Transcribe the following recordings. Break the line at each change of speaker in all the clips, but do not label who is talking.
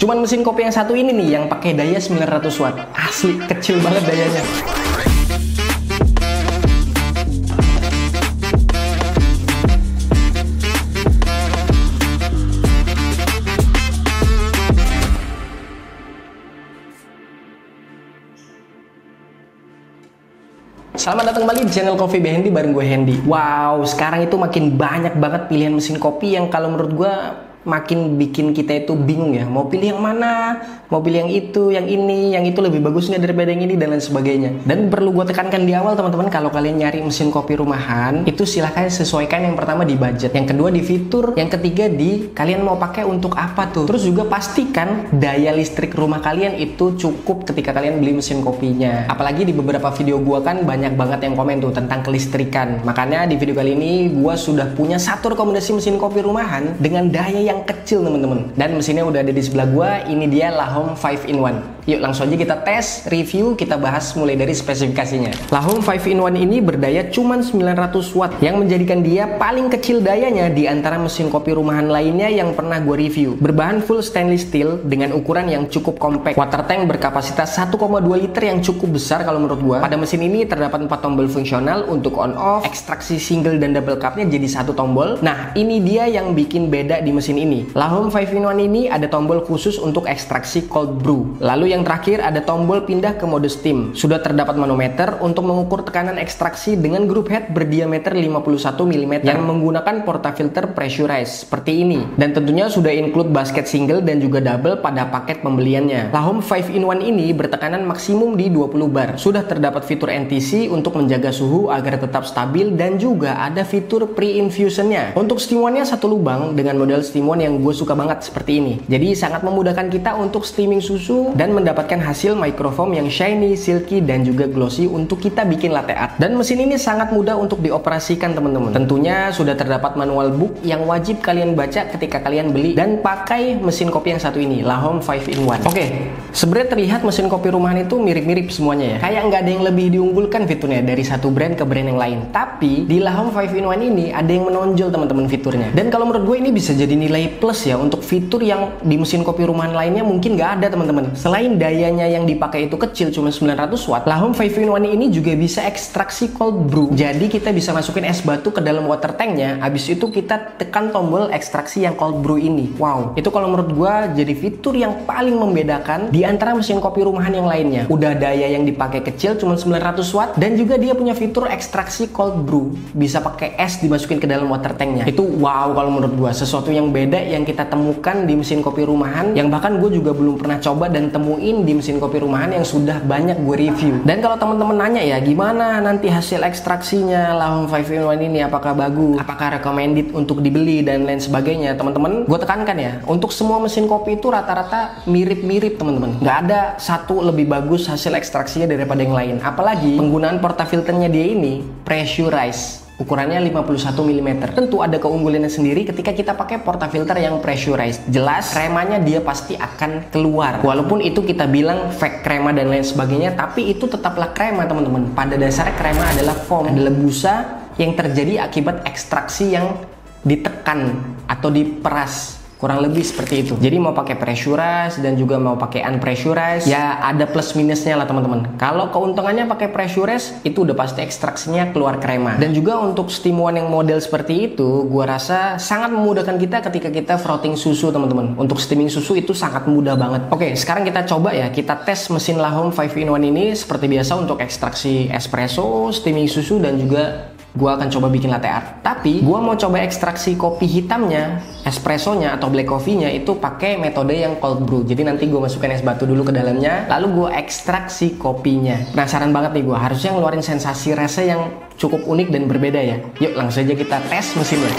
Cuman mesin kopi yang satu ini nih yang pakai daya 900 watt. Asli kecil banget dayanya. Selamat datang kembali di channel Coffee by Hendy bareng gue Hendy. Wow, sekarang itu makin banyak banget pilihan mesin kopi yang kalau menurut gue makin bikin kita itu bingung ya. Mau pilih yang mana? Mau pilih yang itu, yang ini, yang itu lebih bagus nggak daripada yang ini dan lain sebagainya. Dan perlu gue tekankan di awal teman-teman, kalau kalian nyari mesin kopi rumahan, itu silahkan sesuaikan yang pertama di budget, yang kedua di fitur, yang ketiga di kalian mau pakai untuk apa tuh. Terus juga pastikan daya listrik rumah kalian itu cukup ketika kalian beli mesin kopinya. Apalagi di beberapa video gue kan banyak banget yang komen tuh tentang kelistrikan. Makanya di video kali ini gue sudah punya satu rekomendasi mesin kopi rumahan dengan daya yang kecil teman-teman, dan mesinnya udah ada di sebelah gua. Ini dia Lahome 5-in-1. Yuk langsung aja kita tes, review, kita bahas mulai dari spesifikasinya. Lahome 5-in-1 ini berdaya cuman 900 watt yang menjadikan dia paling kecil dayanya di antara mesin kopi rumahan lainnya yang pernah gua review. Berbahan full stainless steel dengan ukuran yang cukup compact. Water tank berkapasitas 1,2 liter yang cukup besar kalau menurut gua. Pada mesin ini terdapat 4 tombol fungsional untuk on off, ekstraksi single dan double cupnya jadi satu tombol. Nah ini dia yang bikin beda di mesin ini. Lahome 5-in-1 ini ada tombol khusus untuk ekstraksi cold brew. Lalu yang terakhir ada tombol pindah ke mode steam. Sudah terdapat manometer untuk mengukur tekanan ekstraksi dengan group head berdiameter 51 mm yang menggunakan portafilter pressurized seperti ini. Dan tentunya sudah include basket single dan juga double pada paket pembeliannya. Lahome 5-in-1 ini bertekanan maksimum di 20 bar. Sudah terdapat fitur NTC untuk menjaga suhu agar tetap stabil dan juga ada fitur pre-infusionnya. Untuk steam one-nya satu lubang dengan model steam one yang gue suka banget seperti ini. Jadi sangat memudahkan kita untuk steaming susu dan mendapatkan hasil microfoam yang shiny, silky dan juga glossy untuk kita bikin latte art. Dan mesin ini sangat mudah untuk dioperasikan teman-teman. Tentunya sudah terdapat manual book yang wajib kalian baca ketika kalian beli dan pakai mesin kopi yang satu ini, Lahome 5-in-1. Oke, sebenarnya terlihat mesin kopi rumahan itu mirip-mirip semuanya ya. Kayak nggak ada yang lebih diunggulkan fiturnya dari satu brand ke brand yang lain. Tapi di Lahome 5-in-1 ini ada yang menonjol teman-teman fiturnya. Dan kalau menurut gue ini bisa jadi nilai plus ya untuk fitur yang di mesin kopi rumahan lainnya mungkin nggak ada teman-teman. Selain dayanya yang dipakai itu kecil cuma 900 watt, Lahome 5-in-1 ini juga bisa ekstraksi cold brew. Jadi kita bisa masukin es batu ke dalam water tanknya, habis itu kita tekan tombol ekstraksi yang cold brew ini. Wow, itu kalau menurut gua jadi fitur yang paling membedakan di antara mesin kopi rumahan yang lainnya. Udah daya yang dipakai kecil cuma 900 watt dan juga dia punya fitur ekstraksi cold brew. Bisa pakai es dimasukin ke dalam water tanknya. Itu wow kalau menurut gua, sesuatu yang beda yang kita temukan di mesin kopi rumahan yang bahkan gue juga belum pernah coba dan temuin di mesin kopi rumahan yang sudah banyak gue review. Dan kalau teman-teman nanya ya gimana nanti hasil ekstraksinya Lahome 5-in-1 ini, apakah bagus, apakah recommended untuk dibeli dan lain sebagainya, teman-teman gue tekankan ya, untuk semua mesin kopi itu rata-rata mirip-mirip teman-teman. Nggak ada satu lebih bagus hasil ekstraksinya daripada yang lain. Apalagi penggunaan portafilternya dia ini pressurized, ukurannya 51 mm. Tentu ada keunggulannya sendiri ketika kita pakai portafilter yang pressurized. Jelas kremanya dia pasti akan keluar. Walaupun itu kita bilang fake krema dan lain sebagainya, tapi itu tetaplah krema teman-teman. Pada dasarnya krema adalah foam, adalah busa yang terjadi akibat ekstraksi yang ditekan atau diperas. Kurang lebih seperti itu. Jadi mau pakai pressurized dan juga mau pakai unpressurized, ya ada plus minusnya lah teman-teman. Kalau keuntungannya pakai pressurized, itu udah pasti ekstraksinya keluar krema. Dan juga untuk steam one yang model seperti itu, gua rasa sangat memudahkan kita ketika kita frothing susu teman-teman. Untuk steaming susu itu sangat mudah banget. Oke, sekarang kita coba ya, kita tes mesin Lahome 5-in-1 ini seperti biasa untuk ekstraksi espresso, steaming susu dan juga gua akan coba bikin latte art. Tapi gua mau coba ekstraksi kopi hitamnya, espressonya atau black coffee-nya itu pakai metode yang cold brew. Jadi nanti gua masukkan es batu dulu ke dalamnya, lalu gua ekstraksi kopinya. Penasaran banget nih gua, harusnya ngeluarin sensasi rasa yang cukup unik dan berbeda ya. Yuk langsung aja kita tes mesinnya.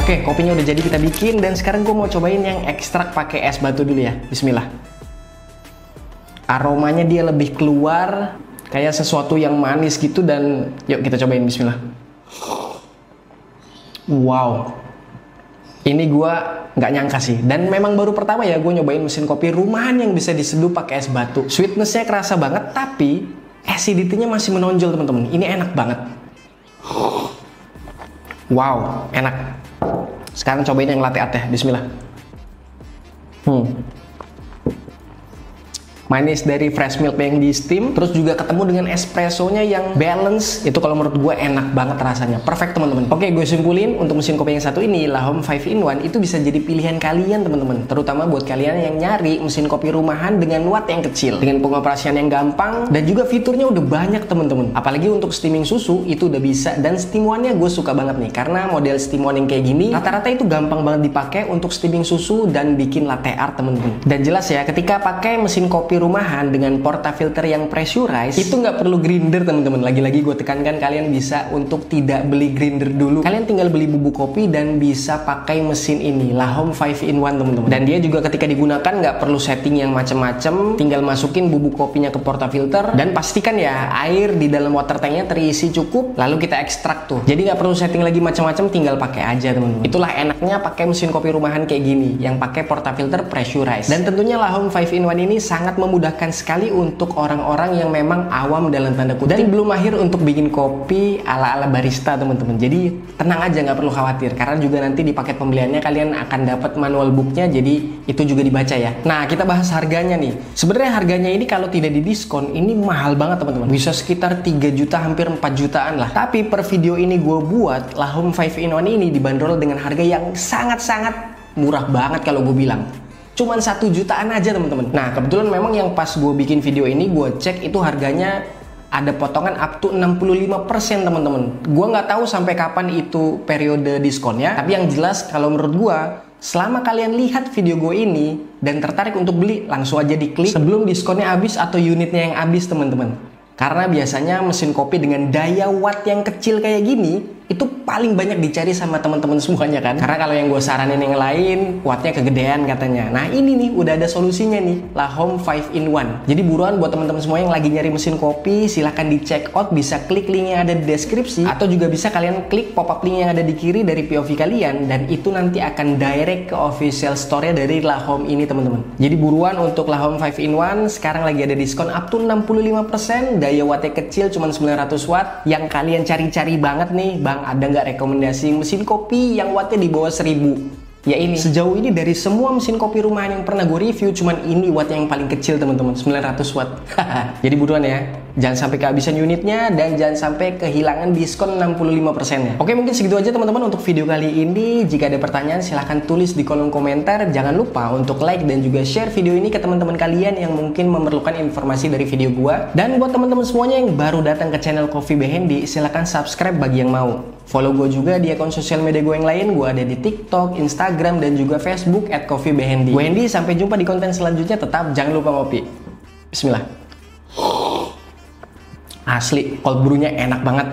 Oke, kopinya udah jadi kita bikin, dan sekarang gue mau cobain yang ekstrak pakai es batu dulu ya. Bismillah. Aromanya dia lebih keluar kayak sesuatu yang manis gitu, dan yuk kita cobain. Bismillah. Wow, ini gue nggak nyangka sih, dan memang baru pertama ya gue nyobain mesin kopi rumahan yang bisa diseduh pakai es batu. Sweetnessnya kerasa banget, tapi acidity-nya masih menonjol teman-teman. Ini enak banget. Wow, enak. Sekarang cobain yang latte art ya. Bismillah. Manis dari fresh milk yang di steam, terus juga ketemu dengan espressonya yang balance. Itu kalau menurut gue enak banget rasanya, perfect teman-teman. Oke, gue simpulin untuk mesin kopi yang satu ini, Lahom 5-in-1 itu bisa jadi pilihan kalian teman-teman, terutama buat kalian yang nyari mesin kopi rumahan dengan watt yang kecil, dengan pengoperasian yang gampang, dan juga fiturnya udah banyak teman-teman. Apalagi untuk steaming susu itu udah bisa, dan steam one-nya gue suka banget nih, karena model steam one yang kayak gini rata-rata itu gampang banget dipakai untuk steaming susu dan bikin latte art teman-teman. Dan jelas ya, ketika pakai mesin kopi rumahan dengan portafilter yang pressurized, itu nggak perlu grinder teman-teman. Lagi-lagi gue tekankan, kalian bisa untuk tidak beli grinder dulu, kalian tinggal beli bubuk kopi dan bisa pakai mesin ini, Lahom 5-in-1 teman-teman. Dan dia juga ketika digunakan nggak perlu setting yang macem-macem, tinggal masukin bubuk kopinya ke portafilter, dan pastikan ya air di dalam water tanknya terisi cukup, lalu kita ekstrak tuh. Jadi nggak perlu setting lagi macem-macem, tinggal pakai aja teman-teman. Itulah enaknya pakai mesin kopi rumahan kayak gini yang pakai portafilter pressurized. Dan tentunya Lahom 5-in-1 ini sangat memudahkan sekali untuk orang-orang yang memang awam dalam tanda kutip dan belum mahir untuk bikin kopi ala-ala barista teman-teman. Jadi tenang aja, nggak perlu khawatir, karena juga nanti di paket pembeliannya kalian akan dapat manual booknya, jadi itu juga dibaca ya. Nah, kita bahas harganya nih. Sebenarnya harganya ini kalau tidak didiskon ini mahal banget teman-teman, bisa sekitar 3 juta hampir 4 jutaan lah. Tapi per video ini gue buat Lahom 5-in-1 ini dibanderol dengan harga yang sangat-sangat murah banget kalau gue bilang. Cuman 1 jutaan aja teman-teman. Nah, kebetulan memang yang pas gue bikin video ini gue cek itu harganya ada potongan up to 65% teman-teman. Gue nggak tahu sampai kapan itu periode diskonnya, tapi yang jelas kalau menurut gue, selama kalian lihat video gue ini dan tertarik untuk beli, langsung aja diklik sebelum diskonnya habis atau unitnya yang habis teman-teman. Karena biasanya mesin kopi dengan daya watt yang kecil kayak gini itu paling banyak dicari sama teman-teman semuanya kan. Karena kalau yang gue saranin yang lain wattnya kegedean katanya. Nah ini nih udah ada solusinya nih, Lahom 5-in-1. Jadi buruan buat teman-teman semua yang lagi nyari mesin kopi, silahkan di check out, bisa klik link yang ada di deskripsi, atau juga bisa kalian klik pop-up link yang ada di kiri dari POV kalian, dan itu nanti akan direct ke official store-nya dari Lahom ini teman-teman. Jadi buruan untuk Lahom 5-in-1, sekarang lagi ada diskon up to 65%, daya wattnya kecil cuma 900 watt. Yang kalian cari-cari banget nih, Bang, ada nggak rekomendasi mesin kopi yang wattnya di bawah 1000? Ya ini, sejauh ini dari semua mesin kopi rumahan yang pernah gue review, cuman ini watt yang paling kecil teman-teman, 900 watt. Jadi buruan ya, jangan sampai kehabisan unitnya dan jangan sampai kehilangan diskon 65%-nya. Oke, mungkin segitu aja teman-teman untuk video kali ini. Jika ada pertanyaan silahkan tulis di kolom komentar. Jangan lupa untuk like dan juga share video ini ke teman-teman kalian yang mungkin memerlukan informasi dari video gua. Dan buat teman-teman semuanya yang baru datang ke channel Coffee by Hendy, silahkan subscribe bagi yang mau. Follow gue juga di akun sosial media gue yang lain. Gue ada di TikTok, Instagram, dan juga Facebook @coffeebyhendy. Gue Hendy, sampai jumpa di konten selanjutnya. Tetap jangan lupa ngopi. Bismillah. Asli, cold brew-nya enak banget.